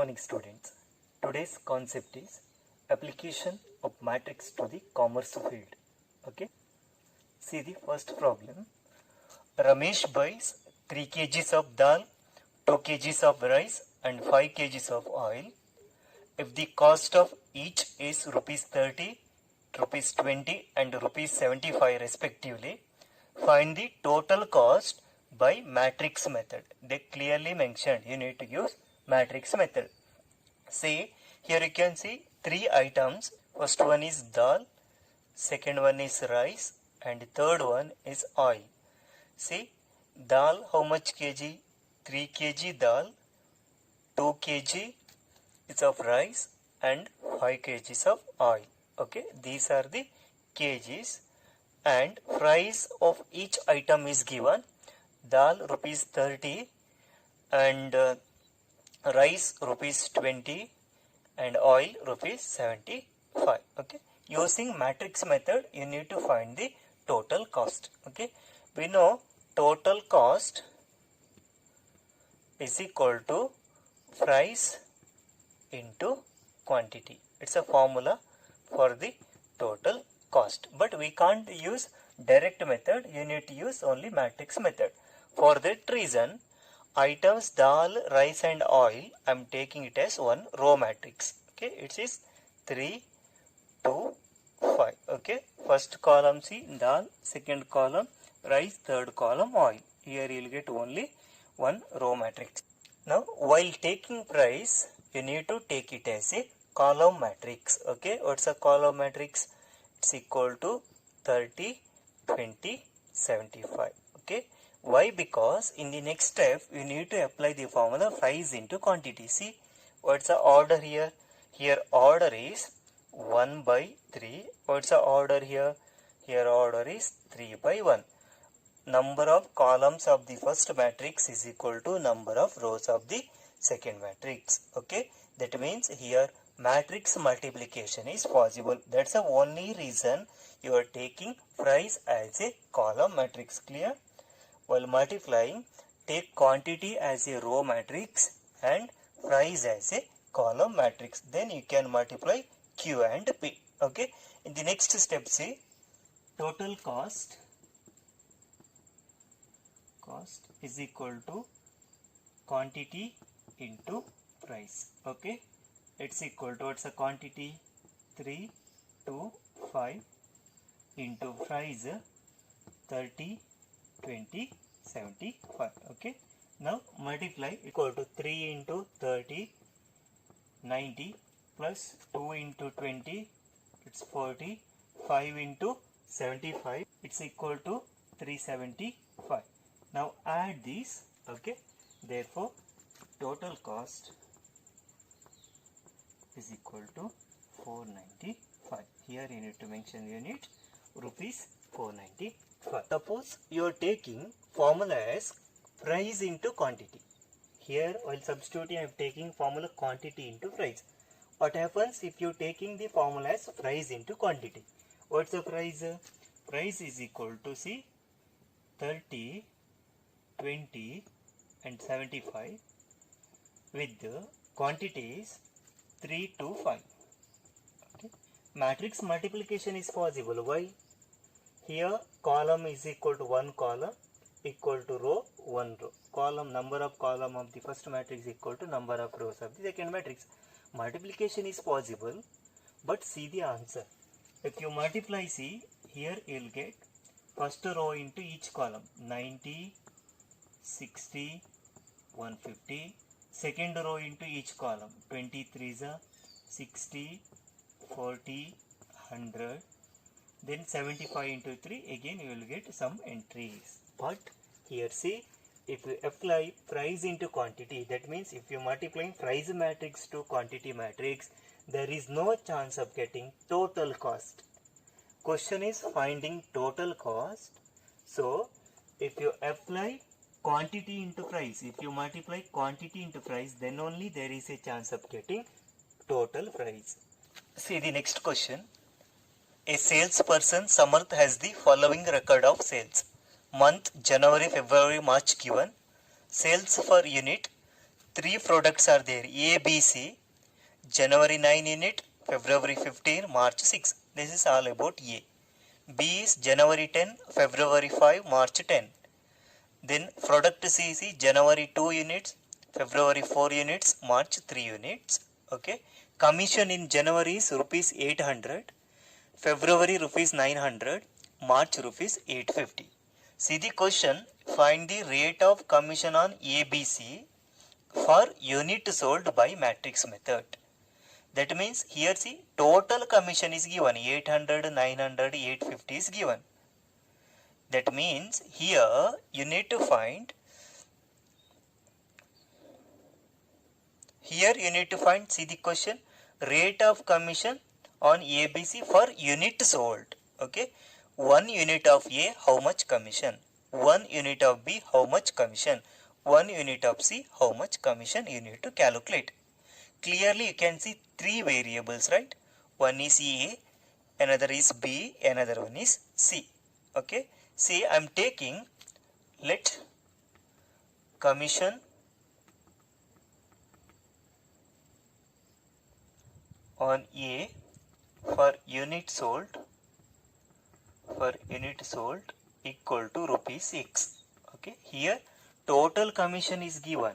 morning students. Today's concept is application of matrix to the commerce field. Okay. See the first problem. Ramesh buys 3 kgs of dal, 2 kgs of rice and 5 kgs of oil. If the cost of each is rupees 30, rupees 20 and rupees 75 respectively, find the total cost by matrix method. They clearly mentioned you need to use matrix method. See, here you can see 3 items. First one is dal, second one is rice and third one is oil. See, dal how much kg? 3 kg dal, 2 kg is of rice and 5 kgs of oil. Okay, these are the kgs and price of each item is given. Dal rupees 30 and rice rupees 20 and oil rupees 75. Okay, using matrix method you need to find the total cost. Okay, we know total cost is equal to price into quantity. It's a formula for the total cost, but we can't use direct method. You need to use only matrix method. For that reason, items dal, rice and oil, I am taking it as one row matrix. Okay, it is 3, 2, 5. Okay, first column see dal, second column rice, third column oil. Here you will get only one row matrix. Now while taking price, you need to take it as a column matrix. Okay, what's a column matrix? It's equal to 30, 20, 75. Okay, why? Because in the next step you need to apply the formula price into quantity. See, what's the order here? Here order is 1 by 3. What's the order here? Here order is 3 by 1. Number of columns of the first matrix is equal to number of rows of the second matrix. Okay, that means here matrix multiplication is possible. That's the only reason you are taking price as a column matrix. Clear? While multiplying, take quantity as a row matrix and price as a column matrix. Then you can multiply Q and P. Okay, in the next step, see total cost is equal to quantity into price. Okay, it's equal to what's a quantity? 3, 2, 5 into price 30, 20, 75. Okay, now multiply equal to 3 into 30, 90 plus 2 into 20, it's 40, 5 into 75, it's equal to 375. Now add these. Okay, therefore total cost is equal to 495. Here you need to mention unit rupees 495. Suppose you are taking formula as price into quantity. Here while substituting I am taking formula quantity into price. What happens if you are taking the formula as price into quantity? What's the price? Price is equal to see 30, 20 and 75 with the quantities 3 to 5. Okay. Matrix multiplication is possible. Why? Here column is equal to 1 column equal to row 1 row. Column, number of column of the first matrix equal to number of rows of the second matrix. Multiplication is possible, but see the answer. If you multiply, see here you will get first row into each column 90, 60, 150. Second row into each column 23 is 60, 40, 100. Then 75 into 3, again you will get some entries. But here see, if you apply price into quantity, that means if you multiply price matrix to quantity matrix, there is no chance of getting total cost. Question is finding total cost. So if you apply quantity into price, if you multiply quantity into price, then only there is a chance of getting total price. See the next question. A salesperson Samarth has the following record of sales. Month January, February, March given. Sales per unit three products are there, A, B, C, January 9 unit, February 15, March 6. This is all about A. B is January 10, February 5, March 10. Then product C is January 2 units, February 4 units, March 3 units. Okay. Commission in January is rupees 800, February rupees 900, March rupees 850. See the question, find the rate of commission on ABC for unit sold by matrix method. That means here see total commission is given 800, 900, 850 is given. That means here you need to find, see the question, rate of commission on ABC for unit sold. Okay, 1 unit of A, how much commission? 1 unit of B, how much commission? 1 unit of C, how much commission you need to calculate. Clearly you can see three variables, right? One is A, another is B, another one is C. Okay, see I am taking, let commission on A for unit sold equal to rupees X. Okay, here total commission is given,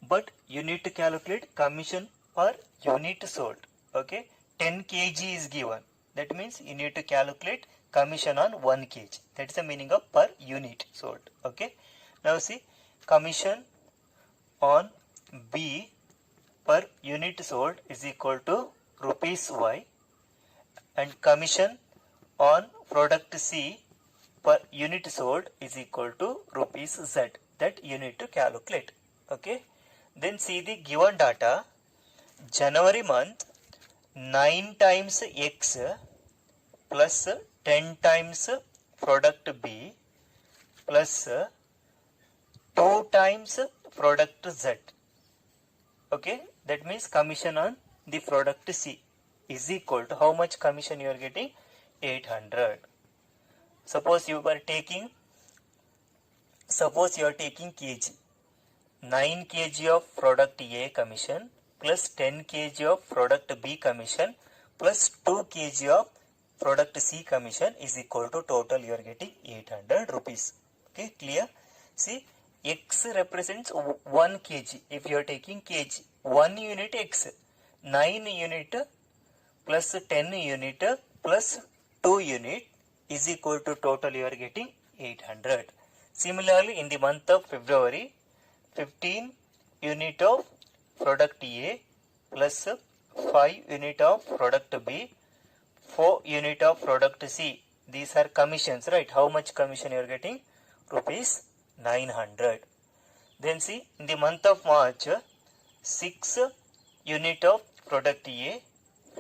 but you need to calculate commission per unit sold. Okay, 10 kg is given. That means you need to calculate commission on 1 kg. That is the meaning of per unit sold. Okay, now see commission on B per unit sold is equal to rupees Y, and commission on product C per unit sold is equal to rupees Z. That you need to calculate. Okay, then see the given data. January month 9 times X plus 10 times product B plus 2 times product Z. Okay, that means commission on the product C is equal to how much commission you are getting? 800. Suppose you are taking kg. 9 kg of product A commission plus 10 kg of product B commission plus 2 kg of product C commission is equal to total you are getting 800 rupees. Okay, clear? See, X represents 1 kg. If you are taking kg, 1 unit X, 9 unit plus 10 unit plus 2 unit is equal to total you are getting 800. Similarly, in the month of February, 15 unit of product A plus 5 unit of product B, 4 unit of product C. These are commissions, right? How much commission you are getting? Rupees 900. Then see, in the month of March, 6 unit of product A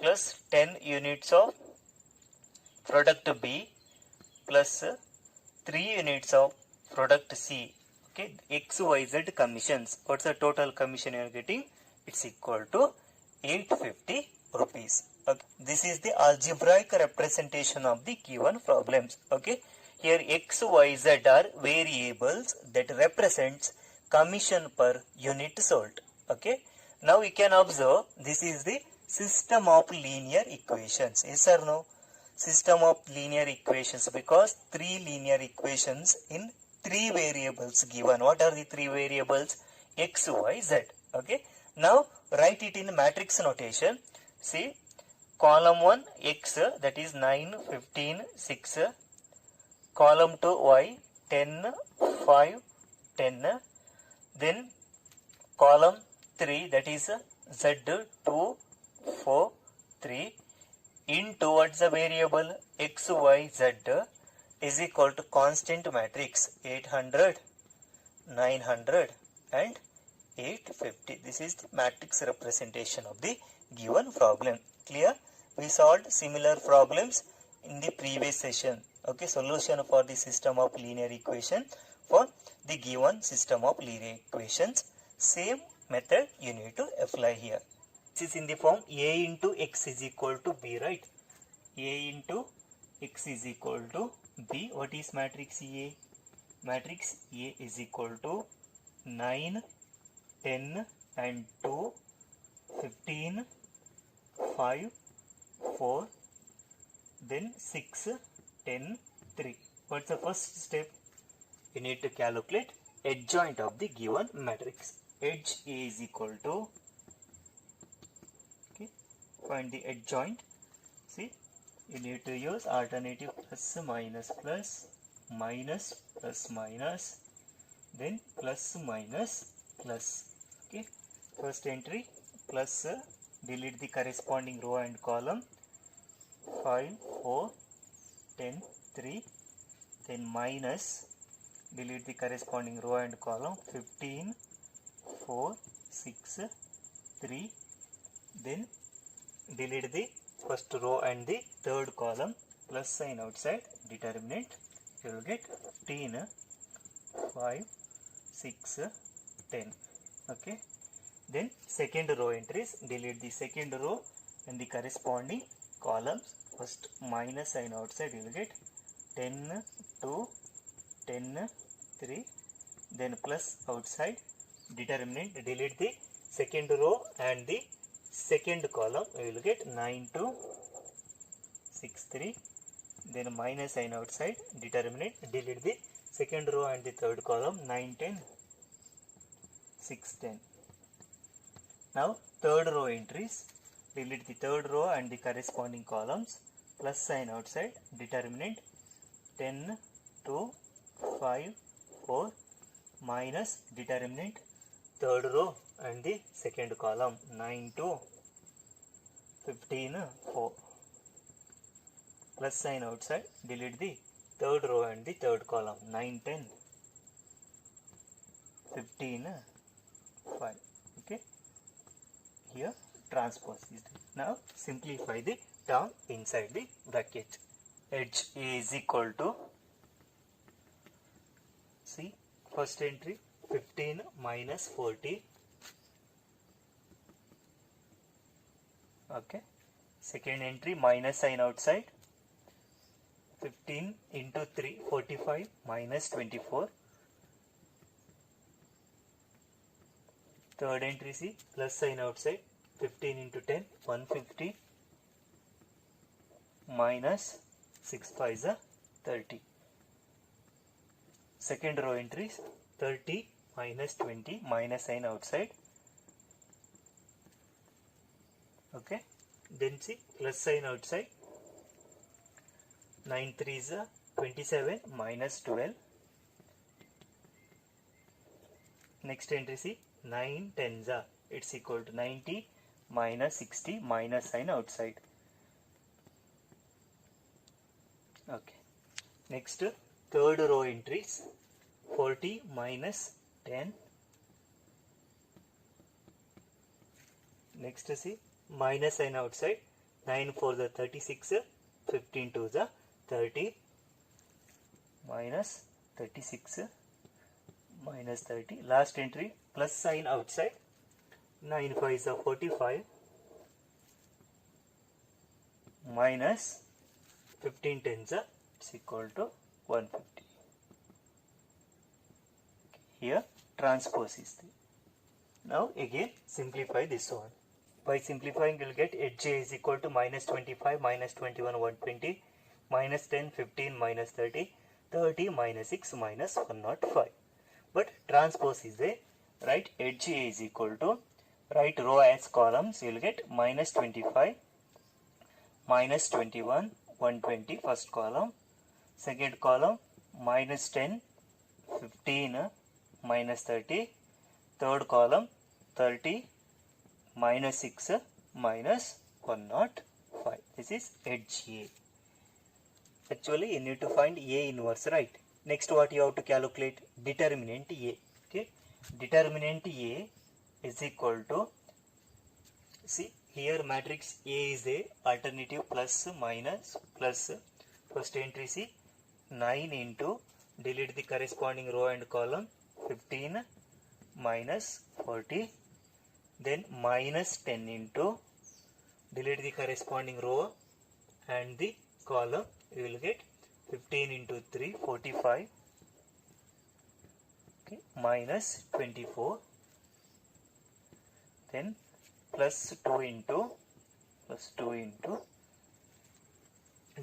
plus 10 units of product B plus 3 units of product C. Okay, XYZ commissions. What's the total commission you are getting? It's equal to 850 rupees. Okay, this is the algebraic representation of the given problems. Okay, here XYZ are variables that represents commission per unit sold. Okay, now we can observe this is the system of linear equations. Yes or no? System of linear equations, because 3 linear equations in 3 variables given. What are the 3 variables? X, Y, Z. Okay, now write it in matrix notation. See, column 1 X, that is 9, 15, 6. Column 2 Y, 10, 5, 10. Then column 3, that is Z, 2, 4, 3. In towards the variable X, Y, Z is equal to constant matrix 800, 900 and 850. This is the matrix representation of the given problem. Clear? We solved similar problems in the previous session. Okay, solution for the system of linear equation for the given system of linear equations. Same method you need to apply here. This is in the form A into X is equal to B, right? A into X is equal to B. What is matrix A? Matrix A is equal to 9, 10 and 2, 15, 5, 4, then 6, 10, 3. What's the first step? You need to calculate adjoint of the given matrix. Edge A is equal to, okay, find the adjoint. See, you need to use alternative plus minus plus, minus plus minus, then plus minus plus. Okay, first entry plus, delete the corresponding row and column, 5, 4, 10, 3, then minus, delete the corresponding row and column, 15, 4, 6, 3, then delete the first row and the third column, plus sign outside, determinant, you will get 15, 5, 6, 10. Okay, then second row entries, delete the second row and the corresponding columns, first minus sign outside, you will get 10, 2, 10, 3, then plus outside, determinant, delete the second row and the second column, you will get 9, 2, 6, 3, then minus sign outside, determinant, delete the second row and the third column, 9, 10, 6, 10. Now third row entries, delete the third row and the corresponding columns, plus sign outside, determinant, 10, 2, 5, 4, minus determinant, third row and the second column, 9, 2, 15, 4, plus sign outside, delete the third row and the third column, 9, 10, 15, 5. Okay, here transpose is there. Now simplify the term inside the bracket. Edge A is equal to, see, first entry 15 minus 40. Okay, second entry minus sign outside, 15 into 3, 45, minus 24. Third entry, see, plus sign outside, 15 into 10, 150, minus 6 5 is 30. Second row entries, 30 minus 20, minus sign outside. Okay, then see, plus sign outside, 9 3 is 27, minus 12. Next entry, see, 9 10s are, it's equal to 90, minus 60, minus sign outside. Okay, next third row entries, 40 minus 10. Next, see, minus sign outside, 9 4 the 36, 15 2 the 30, minus 36, minus 30. Last entry, plus sign outside, 9 5 is 45, minus 15 10s, it's equal to 150. Here transpose is there. Now again simplify this one. By simplifying, you will get edge A is equal to minus 25, minus 21, 120, minus 10, 15, minus 30, 30, minus 6, minus 105. But transpose is there. Write edge A is equal to, write row as columns, you will get minus 25, minus 21, 120, first column. Second column, minus 10, 15, minus 30. Third column, 30, minus 6, minus 105. This is edge A. Actually, you need to find A inverse, right? Next, what you have to calculate? Determinant A. Okay, determinant A is equal to, see, here matrix A is a alternative plus minus plus. First entry, see, 9 into, delete the corresponding row and column, 15 minus 40, then minus 10 into, delete the corresponding row and the column, you will get 15 into 3, 45, okay, minus 24, then plus 2 into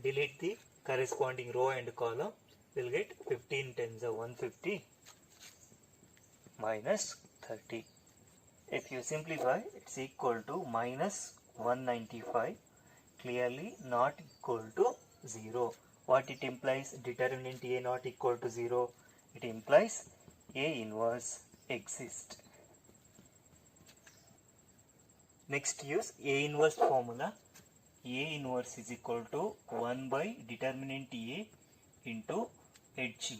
delete the corresponding row and column, we'll get 15 tens of 150 minus 30. If you simplify, it's equal to minus 195, clearly not equal to 0. What it implies? Determinant A not equal to 0. It implies A inverse exists. Next, use A inverse formula. A inverse is equal to 1 by determinant A into H E.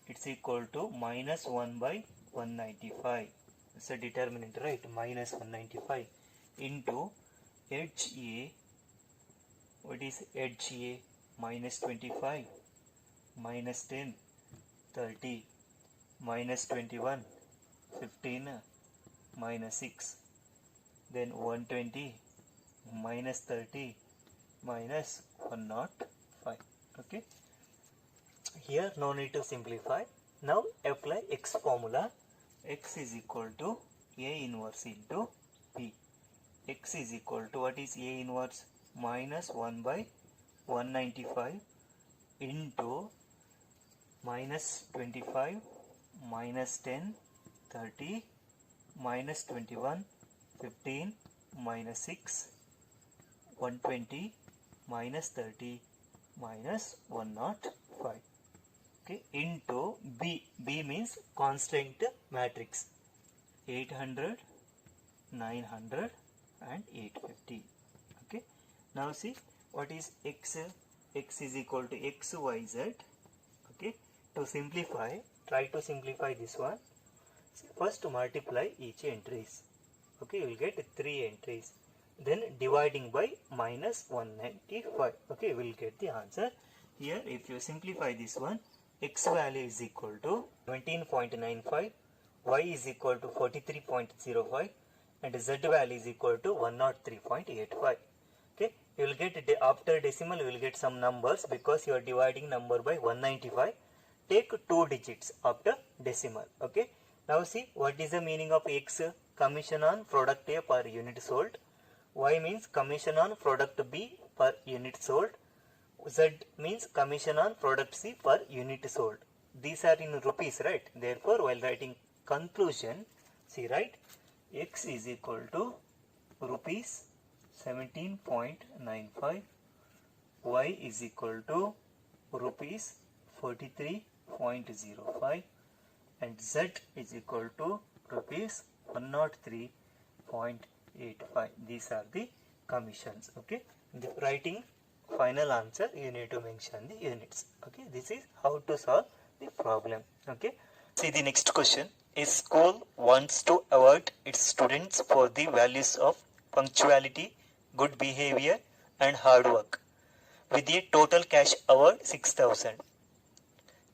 It's equal to minus 1 by 195. It's a determinant, right? Minus 195 into HA. What is HA? Minus 25, minus 10, 30, minus 21, 15, minus 6, then 120, minus 30, minus 105. Okay. Here no need to simplify. Now apply X formula. X is equal to A inverse into B. X is equal to, what is A inverse? Minus 1 by 195 into minus 25, minus 10, 30, minus 21, 15, minus 6, 120, minus 30, minus 105. Okay, into B. B means constant matrix. 800, 900 and 850. Okay. Now see what is X. X is equal to XYZ. Okay. To simplify, try to simplify this one. See, first multiply each entries. Okay, you will get 3 entries. Then dividing by minus 195. Okay, we will get the answer. Here if you simplify this one, X value is equal to 17.95, Y is equal to 43.05 and Z value is equal to 103.85. Okay, you will get after decimal you will get some numbers because you are dividing number by 195. Take 2 digits after decimal. Okay, now see what is the meaning of X? Commission on product A per unit sold. Y means commission on product B per unit sold. Z means commission on product C per unit sold. These are in rupees, right? Therefore, while writing conclusion, see, right? X is equal to rupees 17.95. Y is equal to rupees 43.05 and Z is equal to rupees 103.85. These are the commissions. Okay, the writing final answer you need to mention the units. Okay, this is how to solve the problem. Okay, see the next question. A school wants to award its students for the values of punctuality, good behavior and hard work with a total cash award 6,000.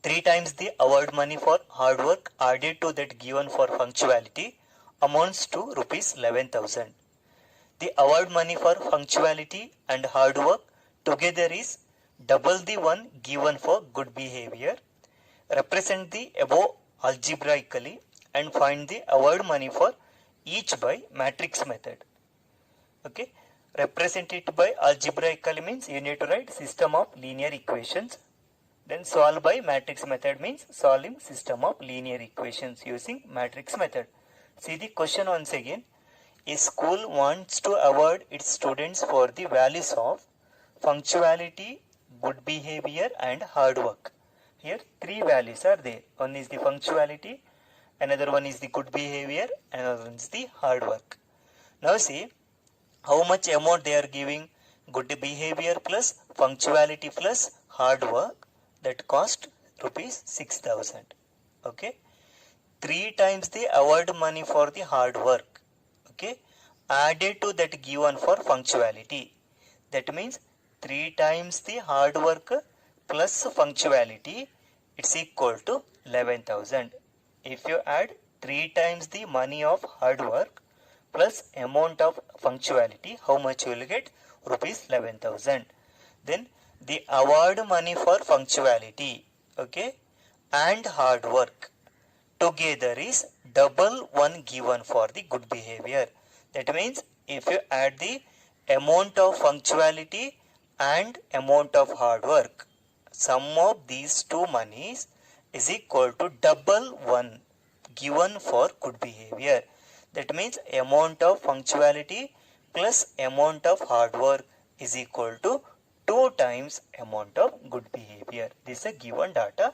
3 times the award money for hard work added to that given for punctuality amounts to rupees 11,000. The award money for punctuality and hard work together is double the one given for good behavior. Represent the above algebraically and find the award money for each by matrix method. Okay, represent it by algebraically means you need to write system of linear equations. Then solve by matrix method means solving system of linear equations using matrix method. See the question once again. A school wants to award its students for the values of punctuality, good behavior and hard work. Here 3 values are there. One is the punctuality, another one is the good behavior, another one is the hard work. Now see how much amount they are giving. Good behavior plus punctuality plus hard work, that cost rupees 6,000. Okay, 3 times the award money for the hard work. Okay, added to that given for punctuality. That means 3 times the hard work plus punctuality, it's equal to 11,000. If you add 3 times the money of hard work plus amount of punctuality, how much you will get? Rupees 11,000. Then the award money for punctuality, okay, and hard work together is double one given for the good behavior. That means if you add the amount of punctuality and amount of hard work, sum of these two monies is equal to double one given for good behavior. That means amount of punctuality plus amount of hard work is equal to 2 times amount of good behavior. This is a given data.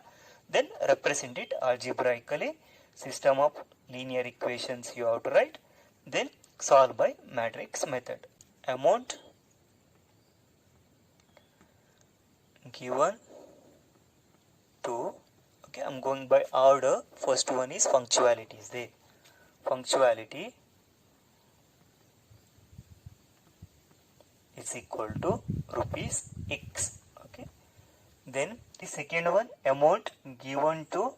Then represent it algebraically. System of linear equations you have to write. Then solve by matrix method. Amount given to, okay, I'm going by order. First one is punctuality is there. Punctuality is equal to rupees X. Okay. Then the second one, amount given to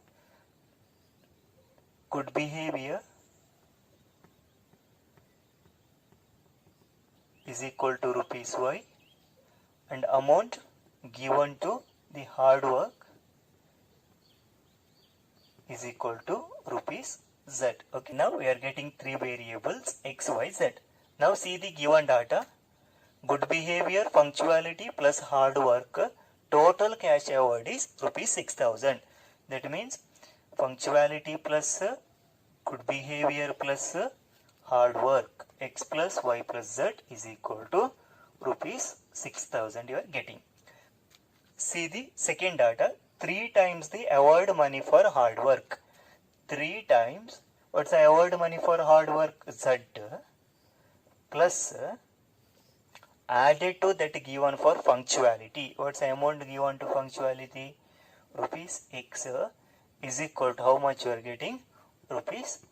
good behavior is equal to rupees Y, and amount given to the hard work is equal to rupees Z. Okay, now we are getting three variables X, Y, Z. Now see the given data. Good behavior, punctuality plus hard work, total cash award is rupees 6,000. That means punctuality plus good behavior plus hard work, X plus Y plus Z is equal to rupees 6,000 you are getting. See the second data, 3 times the award money for hard work. 3 times, what's the award money for hard work? Z plus added to that given for punctuality. What's the amount given to punctuality? Rupees X is equal to how much you are getting? Rupees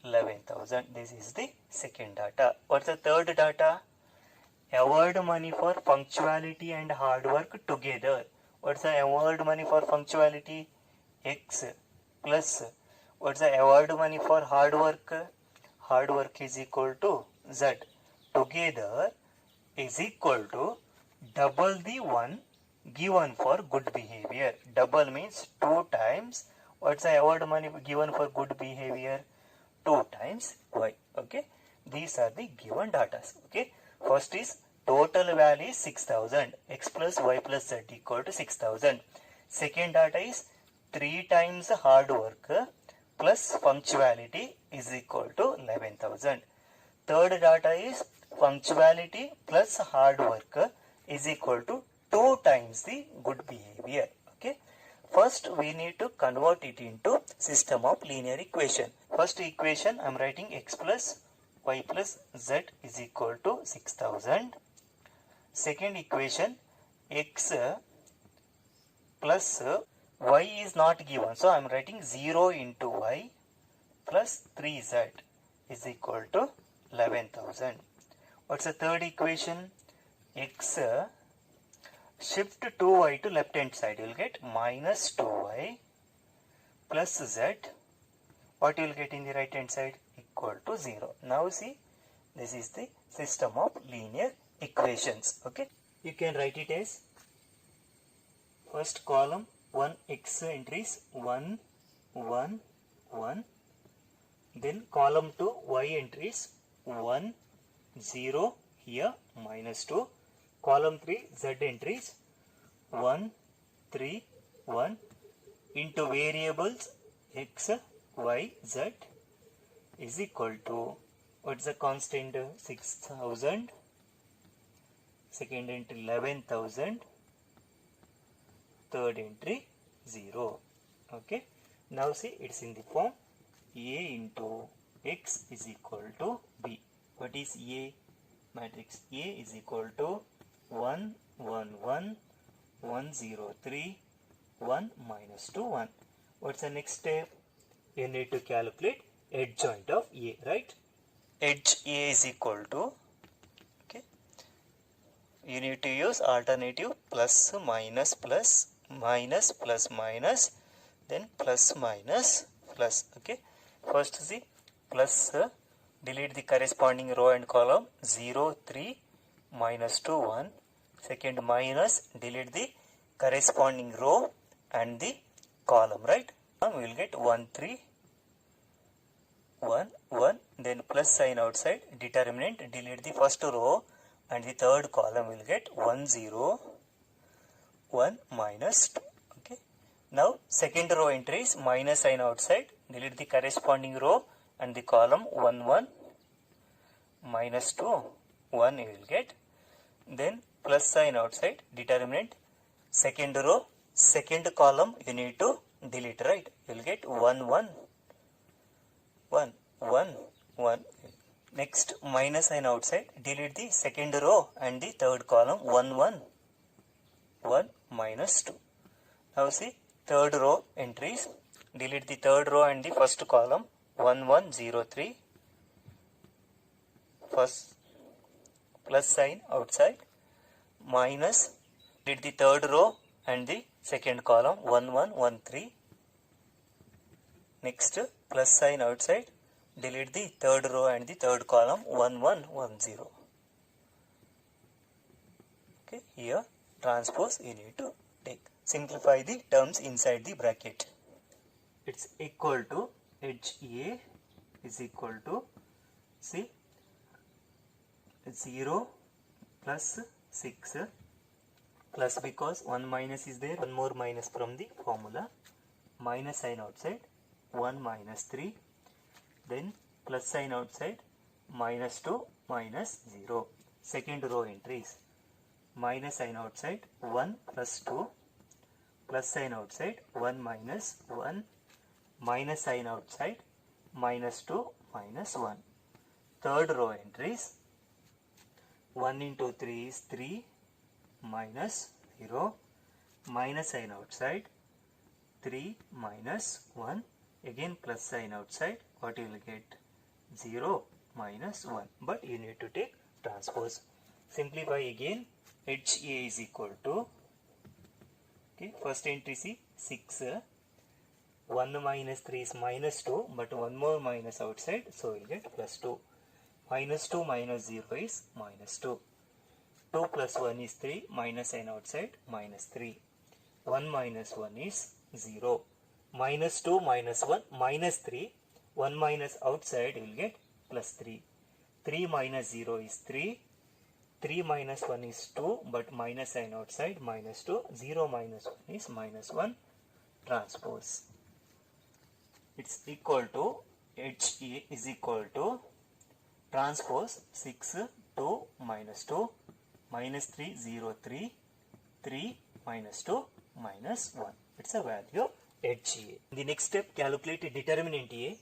11,000. This is the second data. What's the third data? Award money for punctuality and hard work together. What's the award money for punctuality? X plus what's the award money for hard work? Hard work is equal to Z. Together is equal to double the one given for good behavior. Double means 2 times. What's the award money given for good behavior? 2 times Y. Okay. These are the given data. Okay. First is total value is 6,000. X plus Y plus Z equal to 6,000. Second data is 3 times hard work plus punctuality is equal to 11,000. Third data is punctuality plus hard work is equal to 2 times the good behavior. Okay. First we need to convert it into system of linear equation. First equation I am writing X plus Y plus Z is equal to 6,000. Second equation X plus Y is not given, so I am writing 0 into Y plus 3Z is equal to 11,000. What's the third equation? X shift 2Y to left hand side, you will get minus 2Y plus Z. What you will get in the right hand side? Equal to 0. Now see, this is the system of linear equations. Okay, you can write it as first column 1 X entries 1 1 1, then column 2 Y entries 1 0 here minus 2, column 3 Z entries 1 3 1 into variables X Y Z is equal to, what's the constant? 6,000, second entry 11,000, third entry 0. Okay, now see it's in the form A into X is equal to B. What is A? Matrix A is equal to 1 1 1 1 0 3 1 minus 2 1. What's the next step? You need to calculate edge joint of A, right? Edge A is equal to, okay, you need to use alternative plus minus plus minus plus minus, then plus minus plus. Okay, first see plus, delete the corresponding row and column 0 3 minus 2 1. Second minus, delete the corresponding row and the column, right? Now we will get 1 3 1 1, then plus sign outside, determinant, delete the first row and the third column will get 1 0 1 minus 2. Okay, now second row entry is minus sign outside, delete the corresponding row and the column 1 1 minus 2 1 you will get, then plus sign outside, determinant, second row second column you need to delete, right? You will get 1 1 1 1 1. Next minus sign outside, delete the second row and the third column 1 1 1 minus 2. Now see third row entries, delete the third row and the first column 1 1 0 3, first plus sign outside, minus, delete the third row and the second column 1 1 1 3. Next plus sign outside, delete the third row and the third column 1 1 1 0. Okay, here transpose you need to take. Simplify the terms inside the bracket. It's equal to HA is equal to, see, 0 plus 6 plus, because 1 minus is there, one more minus from the formula, minus sign outside 1 minus 3, then plus sign outside minus 2 minus 0. Second row entries, minus sign outside 1 plus 2, plus sign outside 1 minus 1, minus sign outside minus 2 minus 1. Third row entries, 1 into 3 is 3 minus 0, minus sign outside 3 minus 1, again plus sign outside, what you will get, 0 minus 1, but you need to take transpose. Simplify again, HA is equal to, okay, first entry see 6, 1 minus 3 is minus 2, but one more minus outside, so we will get plus 2. Minus 2 minus 0 is minus 2. 2 plus 1 is 3, minus sign outside, minus 3. 1 minus 1 is 0. Minus 2 minus 1, minus 3. 1 minus outside, you will get plus 3. 3 minus 0 is 3. 3 minus 1 is 2, but minus sign outside, minus 2. 0 minus 1 is minus 1. Transpose. It's equal to, HA is equal to, transpose 6 2 minus 2 minus 3 0 3 3 minus 2 minus 1. It's a value HA. The next step, calculate determinant A.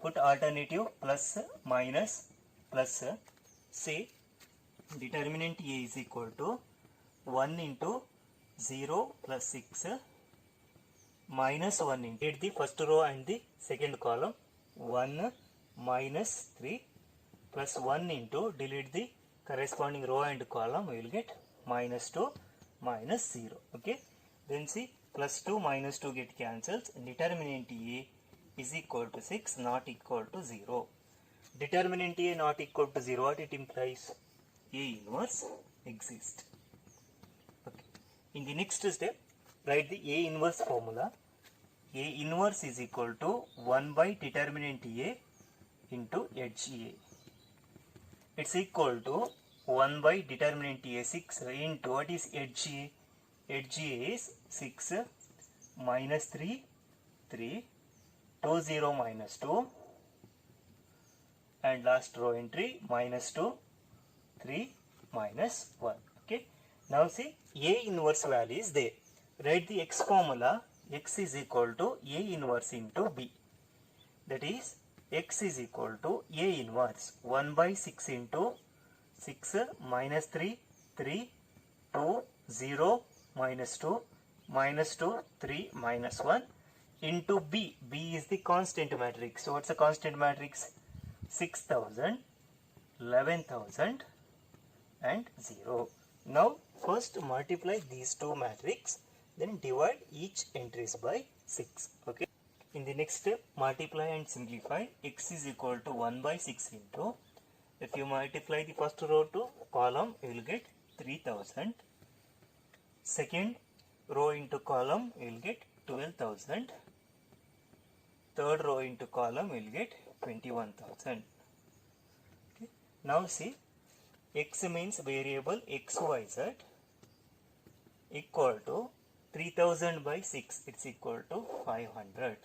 Put alternative plus minus plus. Say determinant A is equal to 1 into 0 plus 6 minus 1 into, get the first row and the second column, 1 minus 3 plus 1 into, delete the corresponding row and column, we will get minus 2 minus 0. Okay, then see plus 2 minus 2 get cancels. Determinant A is equal to 6, not equal to 0. Determinant A not equal to 0, what it implies? A inverse exists. Okay. In the next step, write the A inverse formula. A inverse is equal to 1 by determinant A into HA. It's equal to 1 by determinant A 6 into, what is HA? HA is 6 minus 3 3 2 0 minus 2, and last row entry minus 2 3 minus 1. Okay, now see A inverse value is there. Write the X formula. X is equal to A inverse into B. That is, X is equal to A inverse 1 by 6 into 6 minus 3 3 2 0 minus 2 minus 2 3 minus 1 into B. B is the constant matrix. So what's the constant matrix? 6000, 11,000 and 0. Now first multiply these two matrix, then divide each entries by 6. Okay. In the next step, multiply and simplify. X is equal to 1 by 6 into, if you multiply the first row to column, you will get 3000. Second row into column, you will get 12,000. third row into column we'll get 21,000. Okay. Now see, x means variable xyz equal to 3000 by 6, it's equal to 500.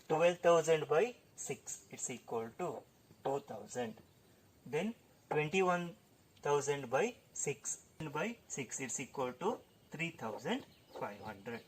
12,000 by 6, it's equal to 2000. Then 21,000 by 6 it's equal to 3,500.